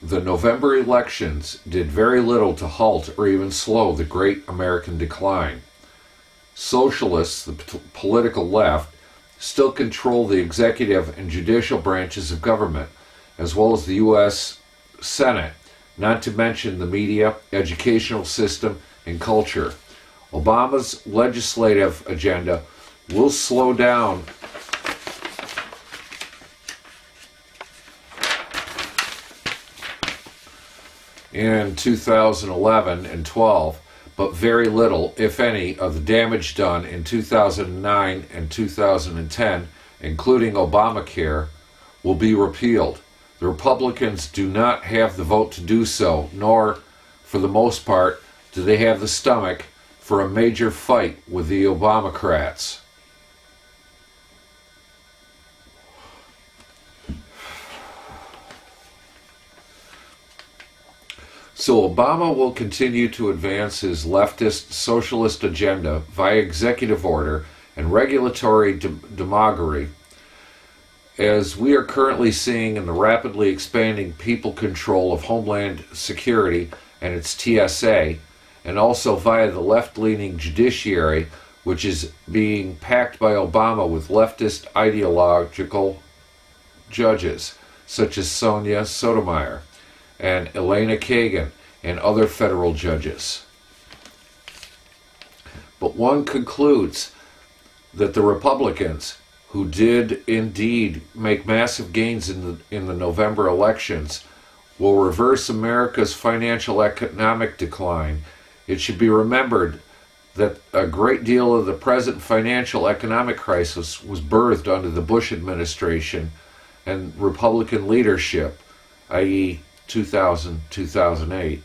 The November elections did very little to halt or even slow the great American decline. Socialists, the political left, still control the executive and judicial branches of government, as well as the U.S. Senate, not to mention the media, educational system, and culture. Obama's legislative agenda will slow down in 2011 and 12, but very little, if any, of the damage done in 2009 and 2010, including Obamacare, will be repealed. The Republicans do not have the vote to do so, nor, for the most part, do they have the stomach for a major fight with the Obamacrats. So Obama will continue to advance his leftist socialist agenda via executive order and regulatory demagoguery, as we are currently seeing in the rapidly expanding people control of Homeland Security and its TSA, and also via the left-leaning judiciary, which is being packed by Obama with leftist ideological judges, such as Sonia Sotomayor and Elena Kagan, and other federal judges. But one concludes that the Republicans, who did indeed make massive gains in the November elections, will reverse America's financial economic decline. It should be remembered that a great deal of the present financial economic crisis was birthed under the Bush administration and Republican leadership, i.e., 2000-2008.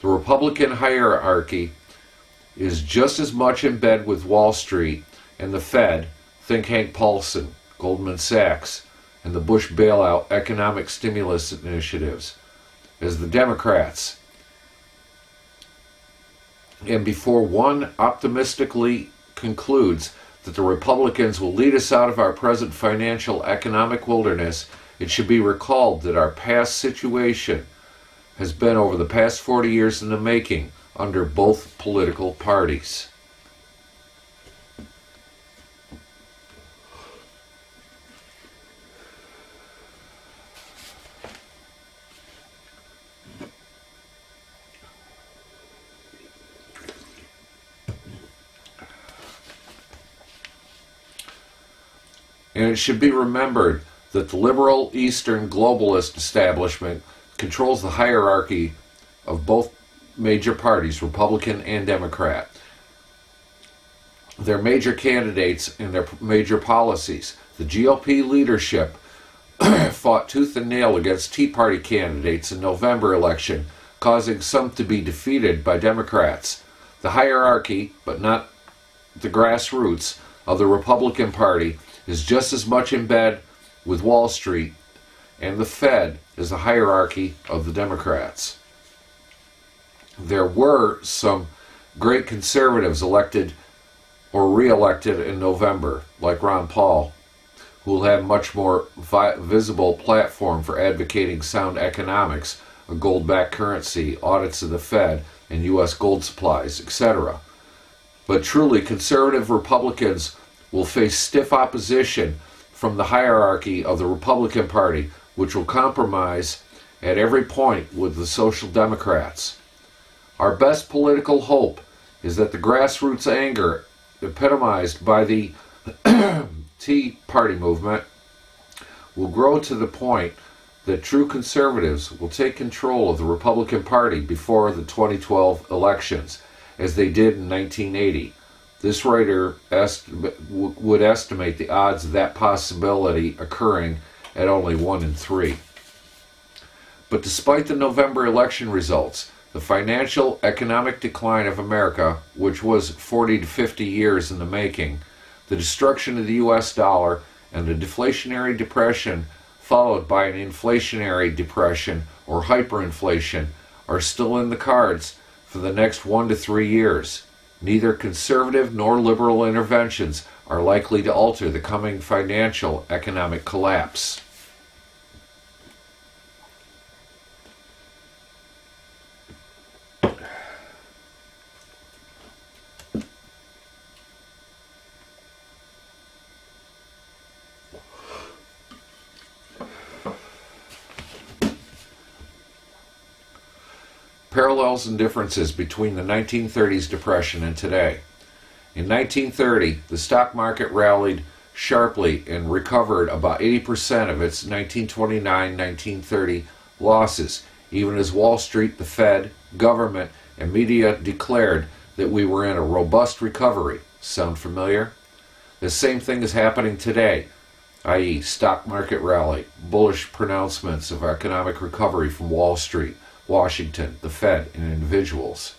The Republican hierarchy is just as much in bed with Wall Street and the Fed, think Hank Paulson, Goldman Sachs, and the Bush bailout economic stimulus initiatives, as the Democrats. And before one optimistically concludes that the Republicans will lead us out of our present financial economic wilderness, it should be recalled that our past situation has been over the past 40 years in the making under both political parties. And it should be remembered that the liberal Eastern globalist establishment controls the hierarchy of both major parties, Republican and Democrat. Their major candidates and their major policies. The GOP leadership fought tooth and nail against Tea Party candidates in November election, causing some to be defeated by Democrats. The hierarchy, but not the grassroots, of the Republican Party is just as much in bed with Wall Street and the Fed as the hierarchy of the Democrats. There were some great conservatives elected or re-elected in November, like Ron Paul, who will have much more visible platform for advocating sound economics, a gold-backed currency, audits of the Fed, and U.S. gold supplies, etc. But truly, conservative Republicans will face stiff opposition from the hierarchy of the Republican Party, which will compromise at every point with the Social Democrats. Our best political hope is that the grassroots anger epitomized by the Tea Party movement will grow to the point that true conservatives will take control of the Republican Party before the 2012 elections, as they did in 1980. This writer would estimate the odds of that possibility occurring at only 1 in 3. But despite the November election results, the financial economic decline of America, which was 40 to 50 years in the making, the destruction of the U.S. dollar, and the deflationary depression followed by an inflationary depression or hyperinflation are still in the cards for the next 1 to 3 years. Neither conservative nor liberal interventions are likely to alter the coming financial economic collapse. Parallels and differences between the 1930s depression and today. In 1930, the stock market rallied sharply and recovered about 80% of its 1929-1930 losses, even as Wall Street, the Fed, government, and media declared that we were in a robust recovery. Sound familiar? The same thing is happening today, i.e., stock market rally, bullish pronouncements of economic recovery from Wall Street, Washington, the Fed, and individuals.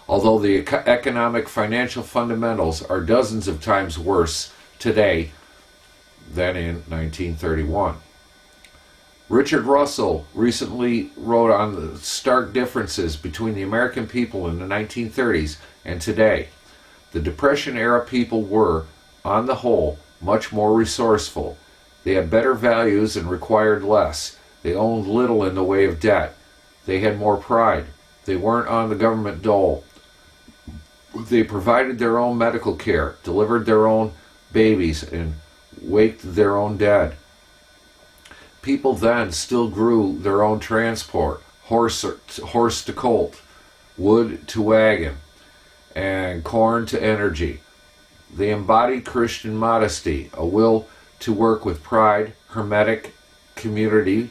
Although the economic financial fundamentals are dozens of times worse today than in 1931. Richard Russell recently wrote on the stark differences between the American people in the 1930s and today. The Depression-era people were, on the whole, much more resourceful. They had better values and required less. They owned little in the way of debt. They had more pride. They weren't on the government dole. They provided their own medical care, delivered their own babies, and waked their own dead. People then still grew their own transport, horse to colt, wood to wagon, and corn to energy. They embodied Christian modesty, a will to work with pride, hermetic community,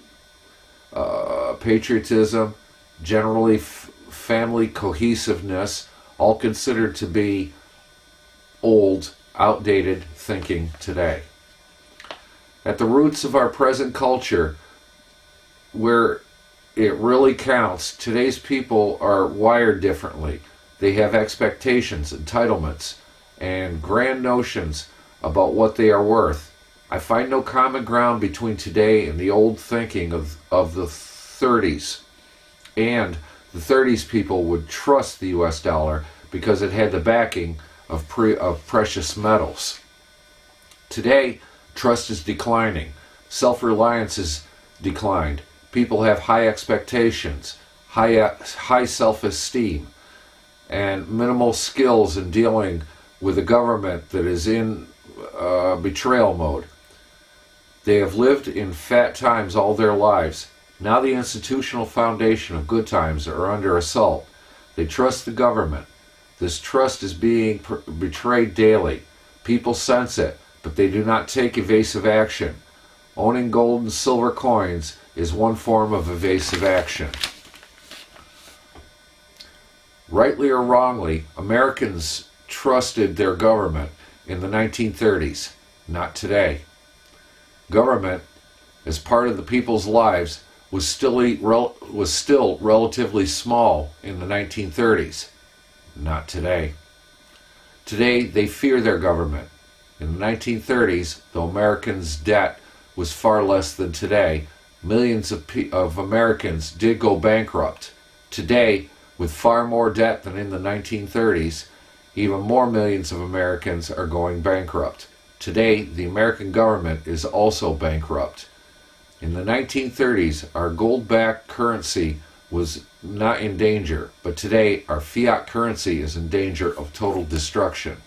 patriotism, generally family cohesiveness, all considered to be old, outdated thinking today. At the roots of our present culture, where it really counts, today's people are wired differently. They have expectations, entitlements, and grand notions about what they are worth. I find no common ground between today and the old thinking of the 30s. And the 30s people would trust the US dollar because it had the backing of precious metals. Today, trust is declining. Self-reliance is declined. People have high expectations, high self-esteem, and minimal skills in dealing with a government that is in betrayal mode. They have lived in fat times all their lives. Now the institutional foundation of good times are under assault. They trust the government. This trust is being betrayed daily. People sense it, but they do not take evasive action. Owning gold and silver coins is one form of evasive action. Rightly or wrongly, Americans trusted their government in the 1930s, not today. Government, as part of the people's lives, was still relatively small in the 1930s, not today. Today, they fear their government. In the 1930s, though Americans' debt was far less than today, millions of Americans did go bankrupt. Today, with far more debt than in the 1930s, even more millions of Americans are going bankrupt. Today, the American government is also bankrupt. In the 1930s, our gold-backed currency was not in danger, but today our fiat currency is in danger of total destruction.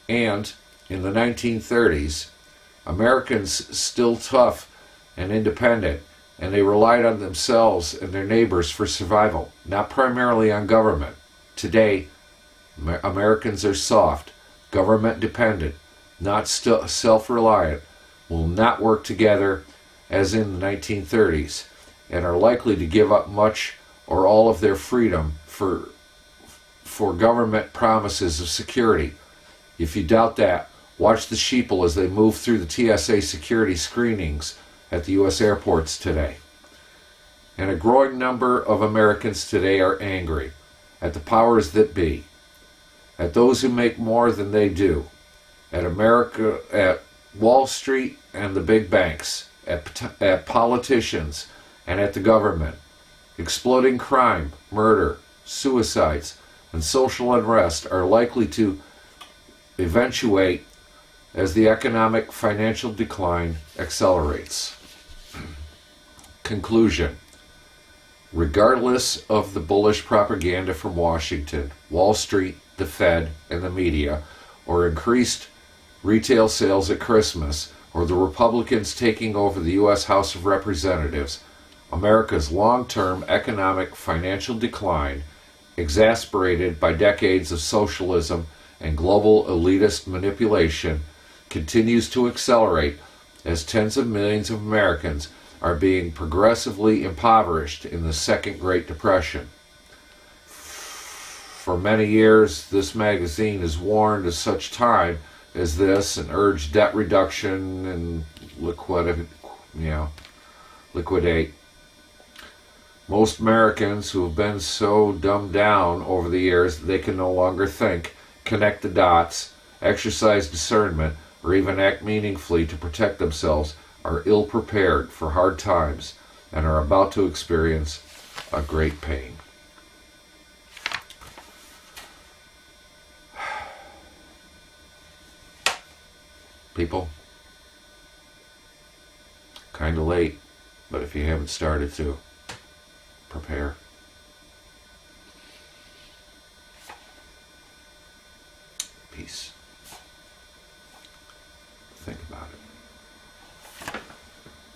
And in the 1930s, Americans still tough and independent, and they relied on themselves and their neighbors for survival, not primarily on government. Today, Americans are soft, government dependent, not self-reliant, will not work together as in the 1930s, and are likely to give up much or all of their freedom for government promises of security. If you doubt that, watch the sheeple as they move through the TSA security screenings at the U.S. airports today. And a growing number of Americans today are angry at the powers that be, at those who make more than they do, at Wall Street and the big banks, at politicians and at the government. Exploding crime, murder, suicides, and social unrest are likely to eventuate as the economic financial decline accelerates. Conclusion. Regardless of the bullish propaganda from Washington, Wall Street, the Fed, and the media, or increased retail sales at Christmas, or the Republicans taking over the U.S. House of Representatives, America's long-term economic financial decline, exacerbated by decades of socialism and global elitist manipulation, continues to accelerate as tens of millions of Americans are being progressively impoverished in the Second Great Depression. For many years, this magazine has warned of such time as this and urged debt reduction and liquidate. Most Americans who have been so dumbed down over the years that they can no longer think, connect the dots, exercise discernment, or even act meaningfully to protect themselves are ill-prepared for hard times and are about to experience a great pain. People, kind of late, but if you haven't started to, prepare.